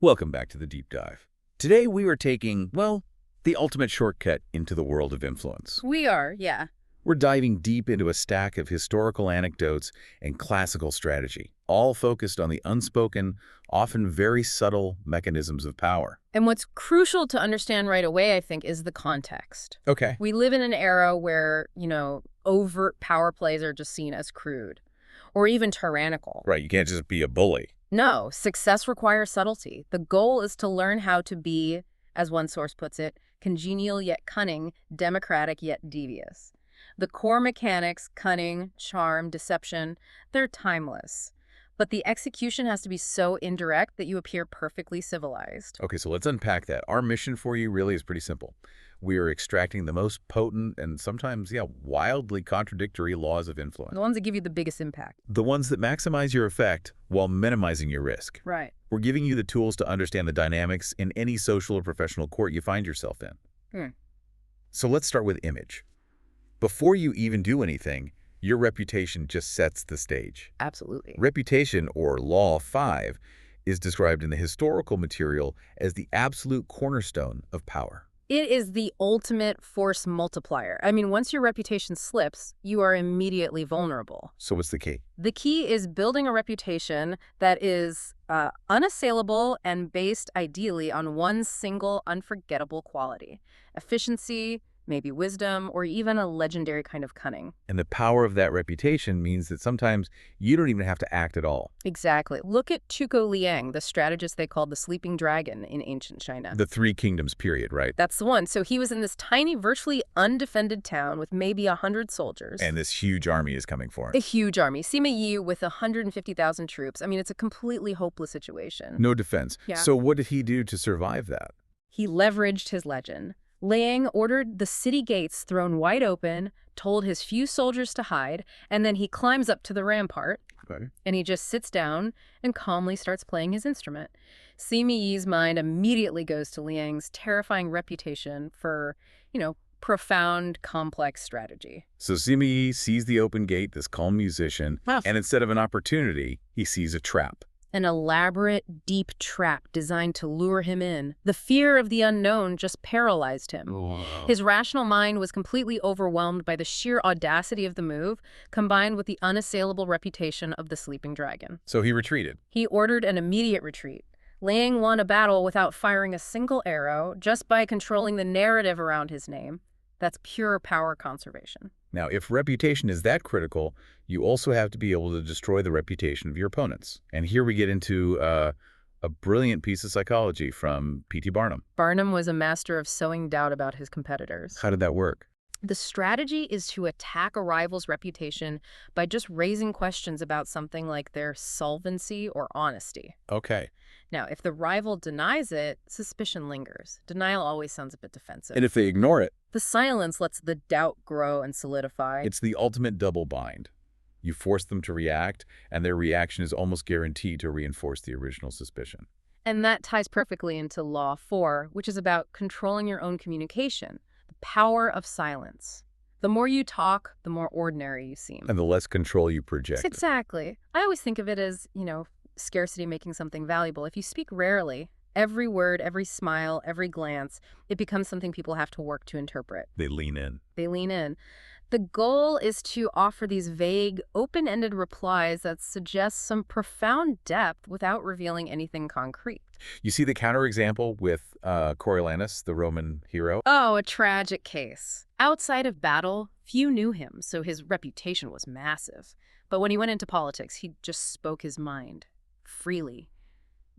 Welcome back to the Deep Dive. Today we are taking, well, the ultimate shortcut into the world of influence. We are, yeah. We're diving deep into a stack of historical anecdotes and classical strategy, all focused on the unspoken, often very subtle mechanisms of power. And what's crucial to understand right away, I think, is the context. Okay. We live in an era where, overt power plays are just seen as crude or even tyrannical. Right, you can't just be a bully. No, success requires subtlety. The goal is to learn how to be, as one source puts it, congenial yet cunning, democratic yet devious. The core mechanics, cunning, charm, deception, they're timeless. But the execution has to be so indirect that you appear perfectly civilized. Okay, so let's unpack that. Our mission for you really is pretty simple. We are extracting the most potent and sometimes, wildly contradictory laws of influence. The ones that give you the biggest impact. The ones that maximize your effect while minimizing your risk. Right. We're giving you the tools to understand the dynamics in any social or professional court you find yourself in. So let's start with image. Before you even do anything, your reputation just sets the stage. Absolutely. Reputation, or Law 5, is described in the historical material as the absolute cornerstone of power. It is the ultimate force multiplier. I mean, once your reputation slips, you are immediately vulnerable. So what's the key? The key is building a reputation that is unassailable and based ideally on one single unforgettable quality: efficiency, maybe wisdom, or even a legendary kind of cunning. And the power of that reputation means that sometimes you don't even have to act at all. Exactly. Look at Zhuge Liang, the strategist they called the sleeping dragon in ancient China. The Three Kingdoms period, right? That's the one. So he was in this tiny, virtually undefended town with maybe 100 soldiers. And this huge army is coming for him. A huge army. Sima Yi with 150,000 troops. I mean, it's a completely hopeless situation. No defense. Yeah. So what did he do to survive that? He leveraged his legend. Liang ordered the city gates thrown wide open, told his few soldiers to hide, and then he climbs up to the rampart, and he just sits down and calmly starts playing his instrument. Sima Yi's mind immediately goes to Liang's terrifying reputation for, profound, complex strategy. So Sima Yi sees the open gate, this calm musician, and instead of an opportunity, he sees a trap. An elaborate, deep trap designed to lure him in. The fear of the unknown just paralyzed him. Whoa. His rational mind was completely overwhelmed by the sheer audacity of the move, combined with the unassailable reputation of the sleeping dragon. So he retreated. He ordered an immediate retreat. Liang won a battle without firing a single arrow, just by controlling the narrative around his name. That's pure power conservation. Now, if reputation is that critical, you also have to be able to destroy the reputation of your opponents. And here we get into a brilliant piece of psychology from P.T. Barnum. Barnum was a master of sowing doubt about his competitors. How did that work? The strategy is to attack a rival's reputation by just raising questions about something like their solvency or honesty. Okay. Now, if the rival denies it, suspicion lingers. Denial always sounds a bit defensive. And if they ignore it, the silence lets the doubt grow and solidify. It's the ultimate double bind. You force them to react, and their reaction is almost guaranteed to reinforce the original suspicion. And that ties perfectly into Law 4, which is about controlling your own communication. The power of silence. The more you talk, the more ordinary you seem. And the less control you project. Exactly. I always think of it as, scarcity making something valuable. If you speak rarely, every word, every smile, every glance, it becomes something people have to work to interpret. They lean in. They lean in. The goal is to offer these vague, open-ended replies that suggest some profound depth without revealing anything concrete. You see the counterexample with Coriolanus, the Roman hero? Oh, a tragic case. Outside of battle, few knew him, so his reputation was massive. But when he went into politics, he just spoke his mind, freely,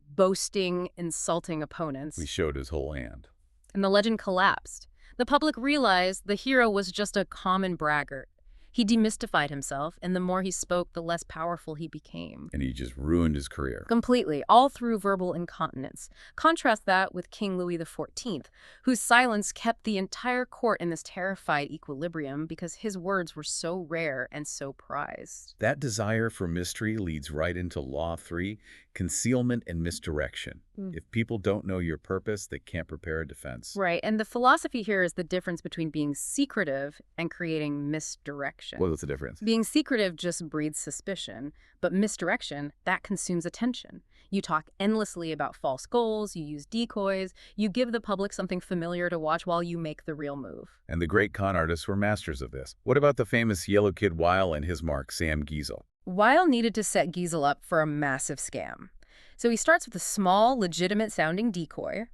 boasting, insulting opponents. He showed his whole hand. And the legend collapsed. The public realized the hero was just a common braggart. He demystified himself, and the more he spoke, the less powerful he became. And he just ruined his career. Completely, all through verbal incontinence. Contrast that with King Louis XIV, whose silence kept the entire court in this terrified equilibrium because his words were so rare and so prized. That desire for mystery leads right into Law 3, concealment and misdirection. If people don't know your purpose, they can't prepare a defense. Right, and the philosophy here is the difference between being secretive and creating misdirection. What's the difference? Being secretive just breeds suspicion, but misdirection, that consumes attention. You talk endlessly about false goals, you use decoys, you give the public something familiar to watch while you make the real move. And the great con artists were masters of this. What about the famous yellow kid Weil and his mark, Sam Giesel? Weil needed to set Giesel up for a massive scam. So he starts with a small, legitimate-sounding decoy,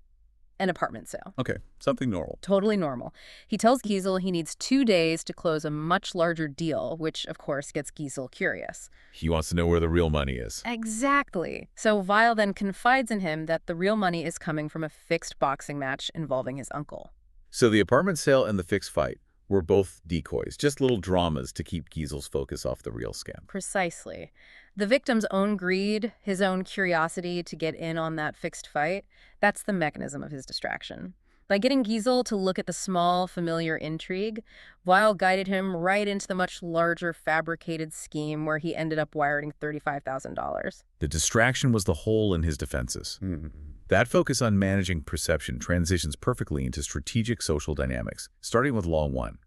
an apartment sale. Okay, something normal. Totally normal. He tells Giesel he needs 2 days to close a much larger deal, which, of course, gets Giesel curious. He wants to know where the real money is. Exactly. So Weil then confides in him that the real money is coming from a fixed boxing match involving his uncle. So the apartment sale and the fixed fight were both decoys, just little dramas to keep Giesel's focus off the real scam. Precisely. The victim's own greed, his own curiosity to get in on that fixed fight, that's the mechanism of his distraction. By getting Giesel to look at the small, familiar intrigue, Weil guided him right into the much larger fabricated scheme where he ended up wiring $35,000. The distraction was the hole in his defenses. That focus on managing perception transitions perfectly into strategic social dynamics, starting with Law 1.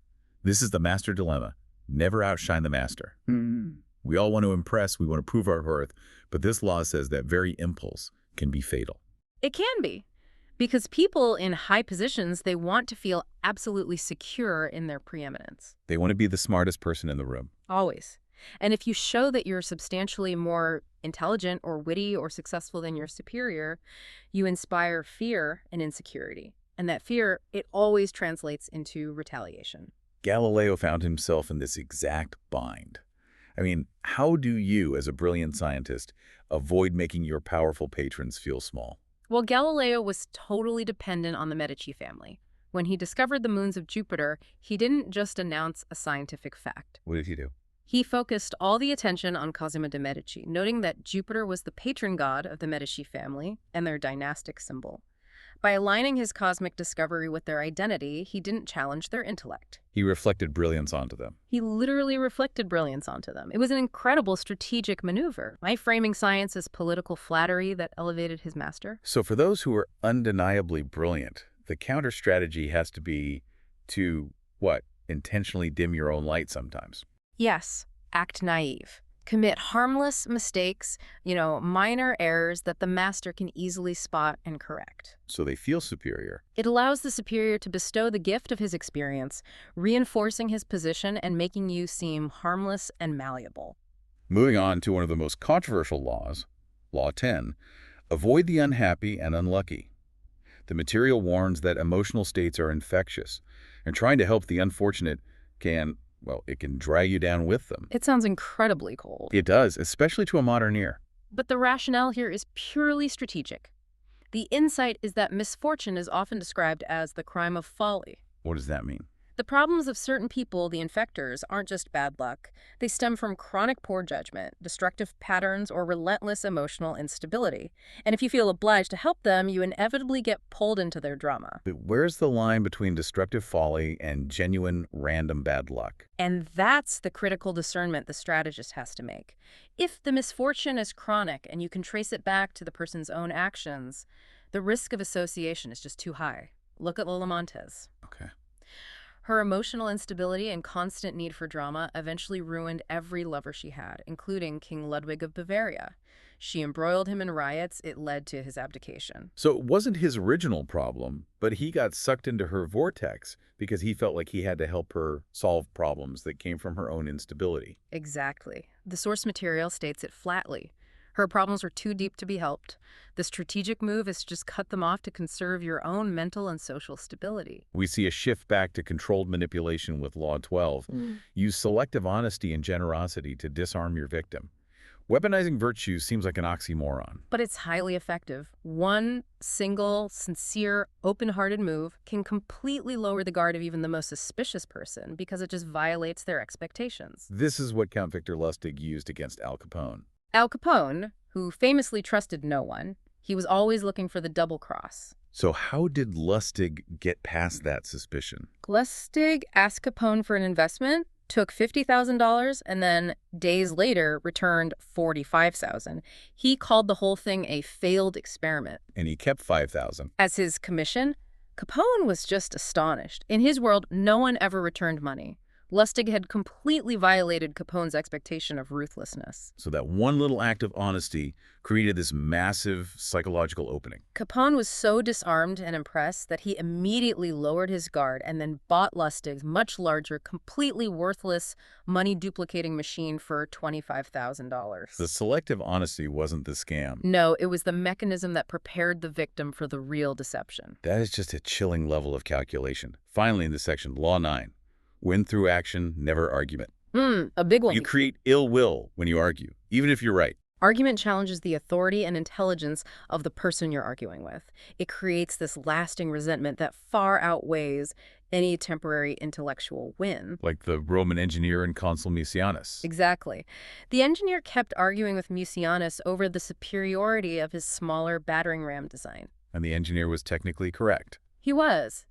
This is the master dilemma. Never outshine the master. We all want to impress, we want to prove our worth, but this law says that very impulse can be fatal. It can be. Because people in high positions, they want to feel absolutely secure in their preeminence. They want to be the smartest person in the room. Always. And if you show that you're substantially more intelligent or witty or successful than your superior, you inspire fear and insecurity. And that fear, it always translates into retaliation. Galileo found himself in this exact bind. I mean, how do you, as a brilliant scientist, avoid making your powerful patrons feel small? Well, Galileo was totally dependent on the Medici family. When he discovered the moons of Jupiter, he didn't just announce a scientific fact. What did he do? He focused all the attention on Cosimo de' Medici, noting that Jupiter was the patron god of the Medici family and their dynastic symbol. By aligning his cosmic discovery with their identity, he didn't challenge their intellect. He reflected brilliance onto them. He literally reflected brilliance onto them. It was an incredible strategic maneuver, by framing science as political flattery that elevated his master. So for those who are undeniably brilliant, the counter strategy has to be to, what, intentionally dim your own light sometimes. Yes, act naive. Commit harmless mistakes, minor errors that the master can easily spot and correct. So they feel superior. It allows the superior to bestow the gift of his experience, reinforcing his position and making you seem harmless and malleable. Moving on to one of the most controversial laws, Law 10, avoid the unhappy and unlucky. The material warns that emotional states are infectious, and trying to help the unfortunate it can drag you down with them. It sounds incredibly cold. It does, especially to a modern ear. But the rationale here is purely strategic. The insight is that misfortune is often described as the crime of folly. What does that mean? The problems of certain people, the infectors, aren't just bad luck. They stem from chronic poor judgment, destructive patterns, or relentless emotional instability. And if you feel obliged to help them, you inevitably get pulled into their drama. But where's the line between destructive folly and genuine random bad luck? And that's the critical discernment the strategist has to make. If the misfortune is chronic and you can trace it back to the person's own actions, the risk of association is just too high. Look at Lola Montez. Okay. Her emotional instability and constant need for drama eventually ruined every lover she had, including King Ludwig of Bavaria. She embroiled him in riots. It led to his abdication. So it wasn't his original problem, but he got sucked into her vortex because he felt like he had to help her solve problems that came from her own instability. Exactly. The source material states it flatly. Her problems were too deep to be helped. The strategic move is to just cut them off to conserve your own mental and social stability. We see a shift back to controlled manipulation with Law 12. Use selective honesty and generosity to disarm your victim. Weaponizing virtue seems like an oxymoron. But it's highly effective. One single, sincere, open-hearted move can completely lower the guard of even the most suspicious person because it just violates their expectations. This is what Count Victor Lustig used against Al Capone. Al Capone, who famously trusted no one, he was always looking for the double cross. So how did Lustig get past that suspicion? Lustig asked Capone for an investment, took $50,000, and then days later returned $45,000. He called the whole thing a failed experiment. And he kept $5,000. As his commission, Capone was just astonished. In his world, no one ever returned money. Lustig had completely violated Capone's expectation of ruthlessness. So that one little act of honesty created this massive psychological opening. Capone was so disarmed and impressed that he immediately lowered his guard and then bought Lustig's much larger, completely worthless, money-duplicating machine for $25,000. The selective honesty wasn't the scam. No, it was the mechanism that prepared the victim for the real deception. That is just a chilling level of calculation. Finally, in this section, Law 9. Win through action, never argument. A big one. You create ill will when you argue, even if you're right. Argument challenges the authority and intelligence of the person you're arguing with. It creates this lasting resentment that far outweighs any temporary intellectual win. Like the Roman engineer and consul Mucianus. Exactly. The engineer kept arguing with Mucianus over the superiority of his smaller battering ram design. And the engineer was technically correct. He was.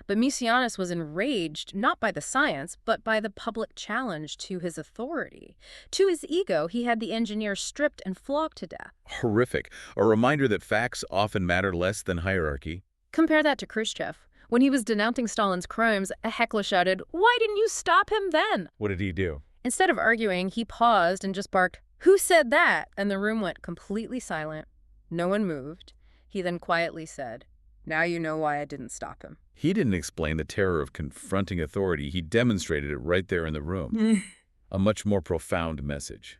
But Mucianus was enraged not by the science, but by the public challenge to his authority. To his ego, he had the engineer stripped and flogged to death. Horrific. A reminder that facts often matter less than hierarchy. Compare that to Khrushchev. When he was denouncing Stalin's crimes, a heckler shouted, "Why didn't you stop him then?" What did he do? Instead of arguing, he paused and just barked, "Who said that?" And the room went completely silent. No one moved. He then quietly said, "Now you know why I didn't stop him." He didn't explain the terror of confronting authority. He demonstrated it right there in the room. A much more profound message.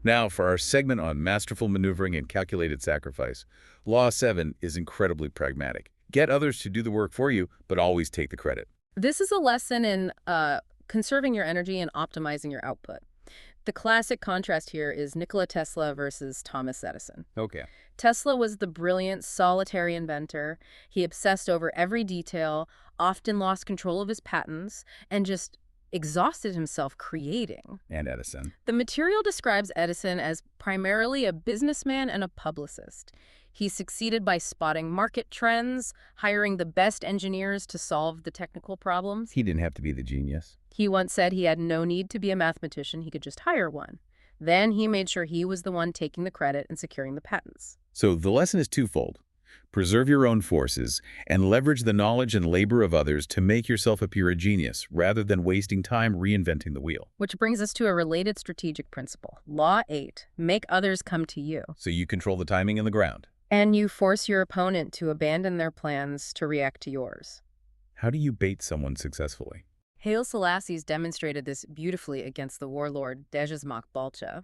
Now, for our segment on masterful maneuvering and calculated sacrifice, Law 7 is incredibly pragmatic. Get others to do the work for you, but always take the credit. This is a lesson in conserving your energy and optimizing your output. The classic contrast here is Nikola Tesla versus Thomas Edison. Okay. Tesla was the brilliant, solitary inventor. He obsessed over every detail, often lost control of his patents, and just exhausted himself creating. And Edison. The material describes Edison as primarily a businessman and a publicist. He succeeded by spotting market trends, hiring the best engineers to solve the technical problems. He didn't have to be the genius. He once said he had no need to be a mathematician, he could just hire one. Then he made sure he was the one taking the credit and securing the patents. So the lesson is twofold. Preserve your own forces and leverage the knowledge and labor of others to make yourself appear a genius rather than wasting time reinventing the wheel. Which brings us to a related strategic principle. Law 8, make others come to you. So you control the timing and the ground. And you force your opponent to abandon their plans to react to yours. How do you bait someone successfully? Haile Selassie's demonstrated this beautifully against the warlord Dejazmak Balcha.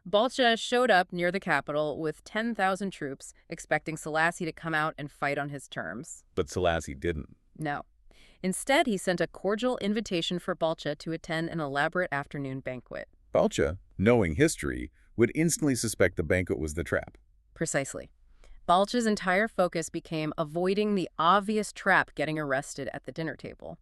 Balcha showed up near the capital with 10,000 troops, expecting Selassie to come out and fight on his terms. But Selassie didn't. No. Instead, he sent a cordial invitation for Balcha to attend an elaborate afternoon banquet. Balcha, knowing history, would instantly suspect the banquet was the trap. Precisely. Balcha's entire focus became avoiding the obvious trap getting arrested at the dinner table.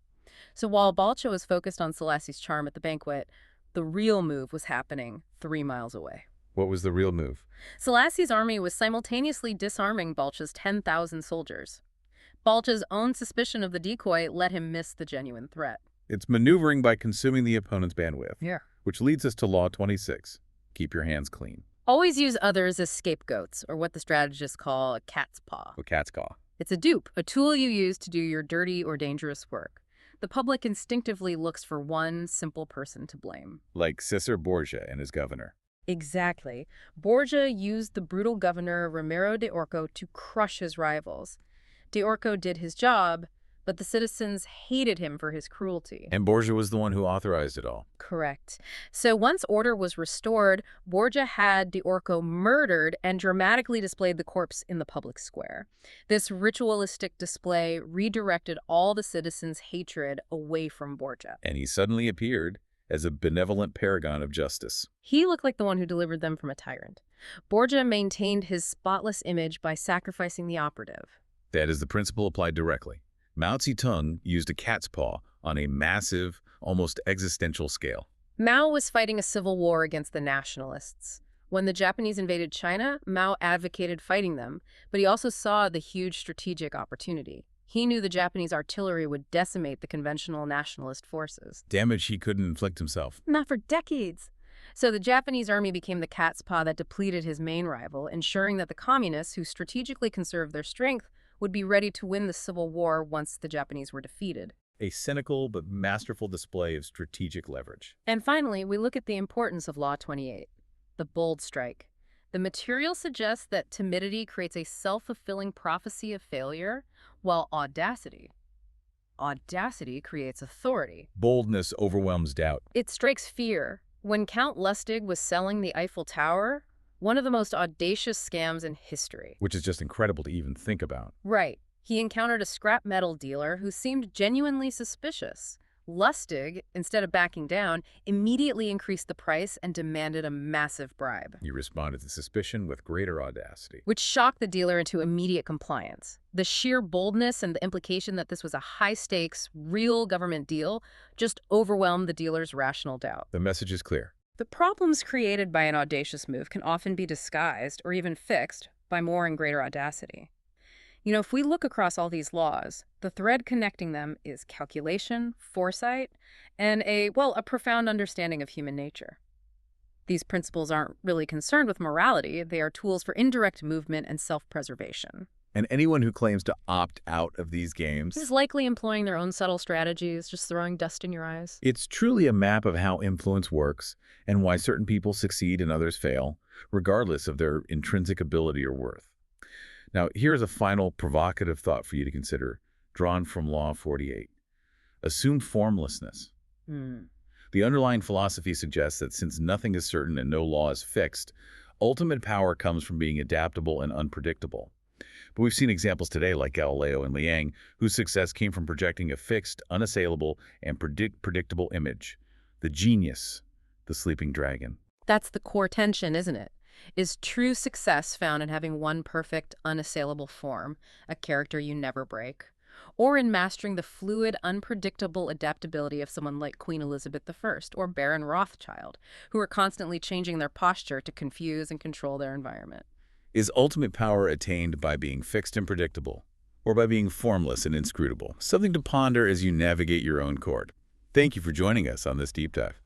So while Balcha was focused on Selassie's charm at the banquet, the real move was happening 3 miles away. What was the real move? Selassie's army was simultaneously disarming Balcha's 10,000 soldiers. Balcha's own suspicion of the decoy let him miss the genuine threat. It's maneuvering by consuming the opponent's bandwidth. Yeah. Which leads us to Law 26. Keep your hands clean. Always use others as scapegoats, or what the strategists call a cat's paw. A cat's paw. It's a dupe, a tool you use to do your dirty or dangerous work. The public instinctively looks for one simple person to blame. Like Cesar Borgia and his governor. Exactly. Borgia used the brutal governor Ramiro de Orco to crush his rivals. De Orco did his job, but the citizens hated him for his cruelty. And Borgia was the one who authorized it all. Correct. So once order was restored, Borgia had de Orco murdered and dramatically displayed the corpse in the public square. This ritualistic display redirected all the citizens' hatred away from Borgia. And he suddenly appeared as a benevolent paragon of justice. He looked like the one who delivered them from a tyrant. Borgia maintained his spotless image by sacrificing the operative. That is the principle applied directly. Mao Zedong used a cat's paw on a massive, almost existential scale. Mao was fighting a civil war against the nationalists. When the Japanese invaded China, Mao advocated fighting them, but he also saw the huge strategic opportunity. He knew the Japanese artillery would decimate the conventional nationalist forces. Damage he couldn't inflict himself. Not for decades. So the Japanese army became the cat's paw that depleted his main rival, ensuring that the communists, who strategically conserved their strength, would be ready to win the Civil War once the Japanese were defeated. A cynical but masterful display of strategic leverage. And finally, we look at the importance of Law 28, the bold strike. The material suggests that timidity creates a self-fulfilling prophecy of failure, while audacity creates authority. Boldness overwhelms doubt. It strikes fear. When Count Lustig was selling the Eiffel Tower, one of the most audacious scams in history. Which is just incredible to even think about. Right. He encountered a scrap metal dealer who seemed genuinely suspicious. Lustig, instead of backing down, immediately increased the price and demanded a massive bribe. He responded to suspicion with greater audacity. Which shocked the dealer into immediate compliance. The sheer boldness and the implication that this was a high-stakes, real government deal just overwhelmed the dealer's rational doubt. The message is clear. The problems created by an audacious move can often be disguised or even fixed by more and greater audacity. You know, if we look across all these laws, the thread connecting them is calculation, foresight, and a profound understanding of human nature. These principles aren't really concerned with morality. They are tools for indirect movement and self-preservation. And anyone who claims to opt out of these games is likely employing their own subtle strategies, just throwing dust in your eyes. It's truly a map of how influence works and why certain people succeed and others fail, regardless of their intrinsic ability or worth. Now, here's a final provocative thought for you to consider, drawn from Law 48. Assume formlessness. The underlying philosophy suggests that since nothing is certain and no law is fixed, ultimate power comes from being adaptable and unpredictable. But we've seen examples today like Galileo and Liang, whose success came from projecting a fixed, unassailable, and predictable image. The genius, the sleeping dragon. That's the core tension, isn't it? Is true success found in having one perfect, unassailable form, a character you never break, or in mastering the fluid, unpredictable adaptability of someone like Queen Elizabeth I or Baron Rothschild, who are constantly changing their posture to confuse and control their environment? Is ultimate power attained by being fixed and predictable, or by being formless and inscrutable? Something to ponder as you navigate your own court. Thank you for joining us on this deep dive.